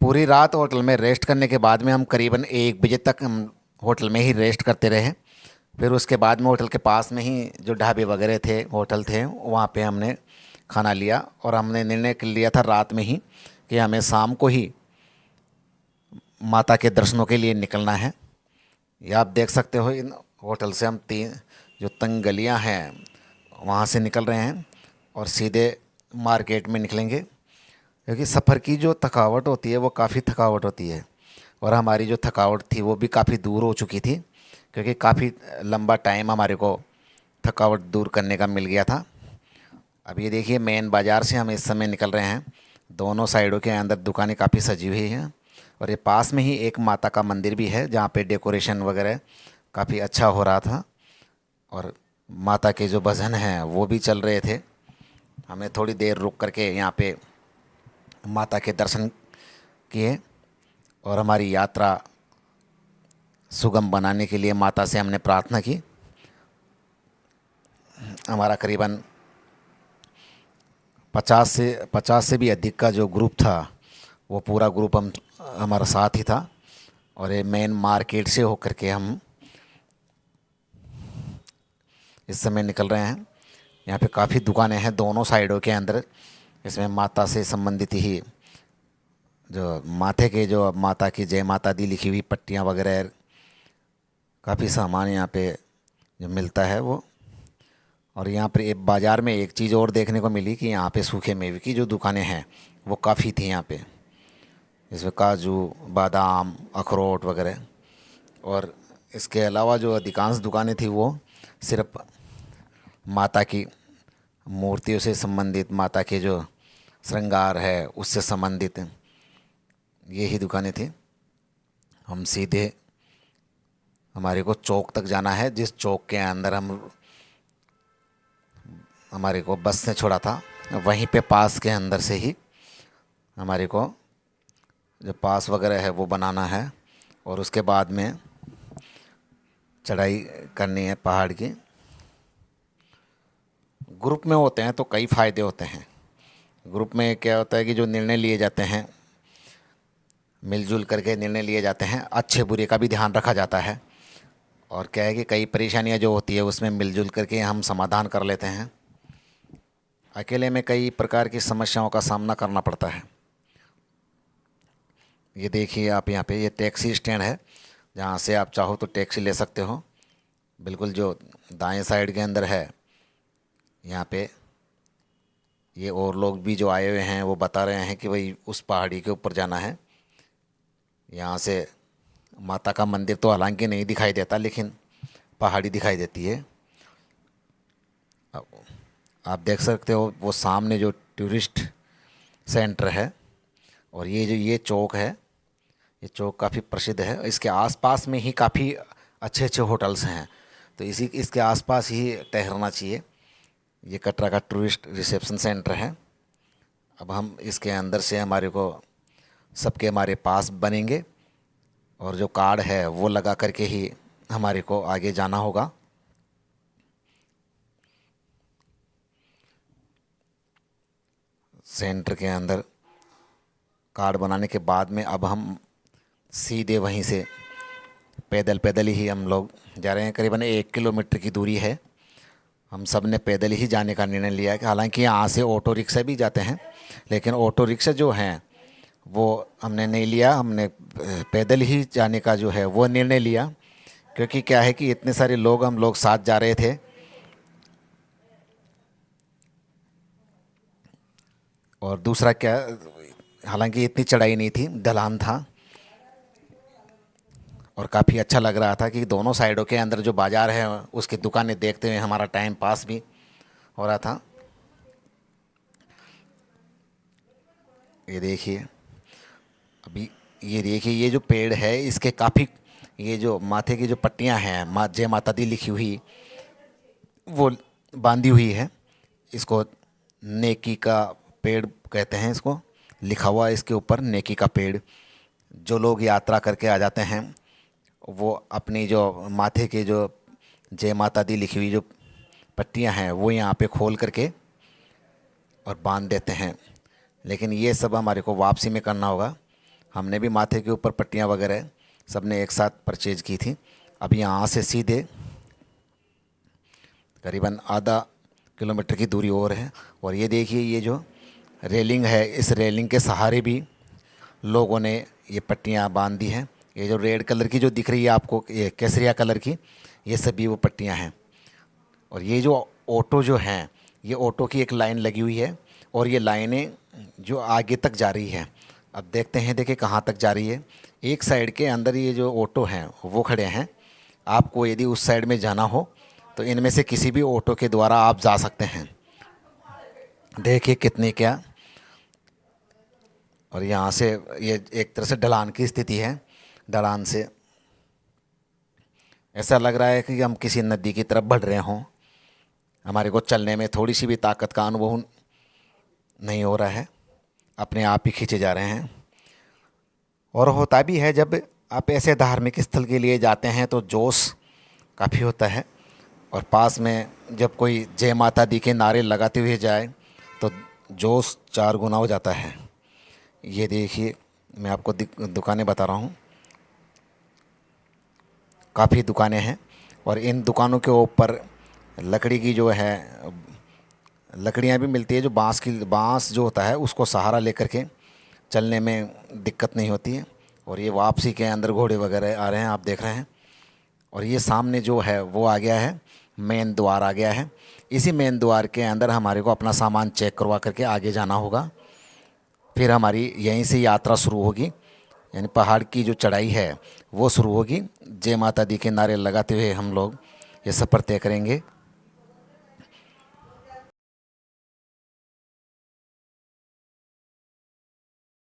पूरी रात होटल में रेस्ट करने के बाद में हम करीबन 1 बजे तक हम होटल में ही रेस्ट करते रहे। फिर उसके बाद में होटल के पास में ही जो ढाबे वगैरह थे, होटल थे, वहाँ पे हमने खाना लिया और हमने निर्णय कर लिया था रात में ही कि हमें शाम को ही माता के दर्शनों के लिए निकलना है। ये आप देख सकते हो, इन होटल से हम तीन जो तंग गलियाँ हैं वहाँ से निकल रहे हैं और सीधे मार्केट में निकलेंगे, क्योंकि सफ़र की जो थकावट होती है वो काफ़ी थकावट होती है और हमारी जो थकावट थी वो भी काफ़ी दूर हो चुकी थी, क्योंकि काफ़ी लंबा टाइम हमारे को थकावट दूर करने का मिल गया था। अब ये देखिए, मेन बाज़ार से हम इस समय निकल रहे हैं। दोनों साइडों के अंदर दुकानें काफ़ी सजी हुई हैं और ये पास में ही एक माता का मंदिर भी है जहाँ पे डेकोरेशन वगैरह काफ़ी अच्छा हो रहा था और माता के जो भजन हैं वो भी चल रहे थे। हमें थोड़ी देर रुक करके यहाँ पे माता के दर्शन किए और हमारी यात्रा सुगम बनाने के लिए माता से हमने प्रार्थना की। हमारा करीबन 50 से भी अधिक का जो ग्रुप था वो पूरा ग्रुप हमारा साथ ही था और ये मेन मार्केट से होकर के हम इस समय निकल रहे हैं। यहाँ पे काफ़ी दुकानें हैं दोनों साइडों के अंदर। इसमें माता से संबंधित ही जो माथे के जो माता की जय माता दी लिखी हुई पट्टियाँ वगैरह, काफ़ी सामान यहाँ पे जो मिलता है वो। और यहाँ पर एक बाज़ार में एक चीज़ और देखने को मिली कि यहाँ पे सूखे मेवे की जो दुकानें हैं वो काफ़ी थी यहाँ पे। इसमें काजू, बादाम, अखरोट वगैरह। और इसके अलावा जो अधिकांश दुकानें थी वो सिर्फ माता की मूर्तियों से संबंधित, माता के जो श्रृंगार है उससे संबंधित यही दुकानें थी। हम सीधे, हमारे को चौक तक जाना है, जिस चौक के अंदर हमारे को बस ने छोड़ा था वहीं पे पास के अंदर से ही हमारे को जो पास वगैरह है वो बनाना है और उसके बाद में चढ़ाई करनी है पहाड़ की। ग्रुप में होते हैं तो कई फ़ायदे होते हैं। ग्रुप में क्या होता है कि जो निर्णय लिए जाते हैं, मिलजुल करके निर्णय लिए जाते हैं, अच्छे बुरे का भी ध्यान रखा जाता है और क्या है कि कई परेशानियां जो होती है उसमें मिलजुल करके हम समाधान कर लेते हैं। अकेले में कई प्रकार की समस्याओं का सामना करना पड़ता है। ये देखिए आप, यहाँ पे ये टैक्सी स्टैंड है जहाँ से आप चाहो तो टैक्सी ले सकते हो। बिल्कुल जो दाएं साइड के अंदर है, यहाँ पे ये और लोग भी जो आए हुए हैं वो बता रहे हैं कि भाई उस पहाड़ी के ऊपर जाना है। यहाँ से माता का मंदिर तो हालांकि नहीं दिखाई देता, लेकिन पहाड़ी दिखाई देती है। अब आप देख सकते हो वो सामने जो टूरिस्ट सेंटर है और ये जो ये चौक है, ये चौक काफ़ी प्रसिद्ध है। इसके आसपास में ही काफ़ी अच्छे अच्छे होटल्स हैं, तो इसके आसपास ही ठहरना चाहिए। ये कटरा का टूरिस्ट रिसेप्शन सेंटर है। अब हम इसके अंदर से हमारे को सबके हमारे पास बनेंगे और जो कार्ड है वो लगा करके ही हमारे को आगे जाना होगा। सेंटर के अंदर कार्ड बनाने के बाद में अब हम सीधे वहीं से पैदल पैदल ही हम लोग जा रहे हैं। करीबन 1 किलोमीटर की दूरी है। हम सब ने पैदल ही जाने का निर्णय लिया है कि हालांकि यहाँ से ऑटो रिक्शा भी जाते हैं, लेकिन ऑटो रिक्शा जो हैं वो हमने नहीं लिया। हमने पैदल ही जाने का जो है वो निर्णय लिया, क्योंकि क्या है कि इतने सारे लोग हम लोग साथ जा रहे थे और दूसरा क्या, हालांकि इतनी चढ़ाई नहीं थी, ढलान था और काफ़ी अच्छा लग रहा था कि दोनों साइडों के अंदर जो बाज़ार है उसकी दुकानें देखते हुए हमारा टाइम पास भी हो रहा था। ये देखिए अभी, ये देखिए ये जो पेड़ है इसके काफ़ी, ये जो माथे की जो पट्टियां हैं, जय माता दी लिखी हुई वो बांधी हुई है। इसको नेकी का पेड़ कहते हैं, इसको लिखा हुआ है इसके ऊपर, नेकी का पेड़। जो लोग यात्रा करके आ जाते हैं वो अपनी जो माथे के जो जय माता दी लिखी हुई जो पट्टियां हैं वो यहाँ पे खोल करके और बांध देते हैं। लेकिन ये सब हमारे को वापसी में करना होगा। हमने भी माथे के ऊपर पट्टियाँ वगैरह सब ने एक साथ परचेज की थी। अब यहाँ से सीधे करीबन आधा किलोमीटर की दूरी और है। और ये देखिए, ये जो रेलिंग है, इस रेलिंग के सहारे भी लोगों ने ये पट्टियाँ बांध दी हैं। ये जो रेड कलर की जो दिख रही है आपको, ये केसरिया कलर की, ये सभी वो पट्टियाँ हैं। और ये जो ऑटो जो हैं, ये ऑटो की एक लाइन लगी हुई है और ये लाइनें जो आगे तक जा रही है। अब देखते हैं, देखिए कहाँ तक जा रही है। एक साइड के अंदर ये जो ऑटो हैं वो खड़े हैं। आपको यदि उस साइड में जाना हो तो इनमें से किसी भी ऑटो के द्वारा आप जा सकते हैं। देखिए कितनी क्या, और यहाँ से ये एक तरह से ढलान की स्थिति है। ढलान से ऐसा लग रहा है कि हम किसी नदी की तरफ बढ़ रहे हों। हमारे को चलने में थोड़ी सी भी ताकत का अनुभव नहीं हो रहा है, अपने आप ही खींचे जा रहे हैं। और होता भी है, जब आप ऐसे धार्मिक स्थल के लिए जाते हैं तो जोश काफ़ी होता है। और पास में जब कोई जय माता दी के नारे लगाते हुए जाए तो जोश 4 गुना हो जाता है। ये देखिए, मैं आपको दुकानें बता रहा हूँ, काफ़ी दुकानें हैं। और इन दुकानों के ऊपर लकड़ी की जो है, लकड़ियाँ भी मिलती है। जो बांस जो होता है उसको सहारा लेकर के चलने में दिक्कत नहीं होती है। और ये वापसी के अंदर घोड़े वगैरह आ रहे हैं, आप देख रहे हैं। और ये सामने जो है वो आ गया है, मेन द्वार आ गया है। इसी मेन द्वार के अंदर हमारे को अपना सामान चेक करवा करके आगे जाना होगा। फिर हमारी यहीं से यात्रा शुरू होगी, यानी पहाड़ की जो चढ़ाई है वो शुरू होगी। जय माता दी के नारे लगाते हुए हम लोग ये सफ़र तय करेंगे।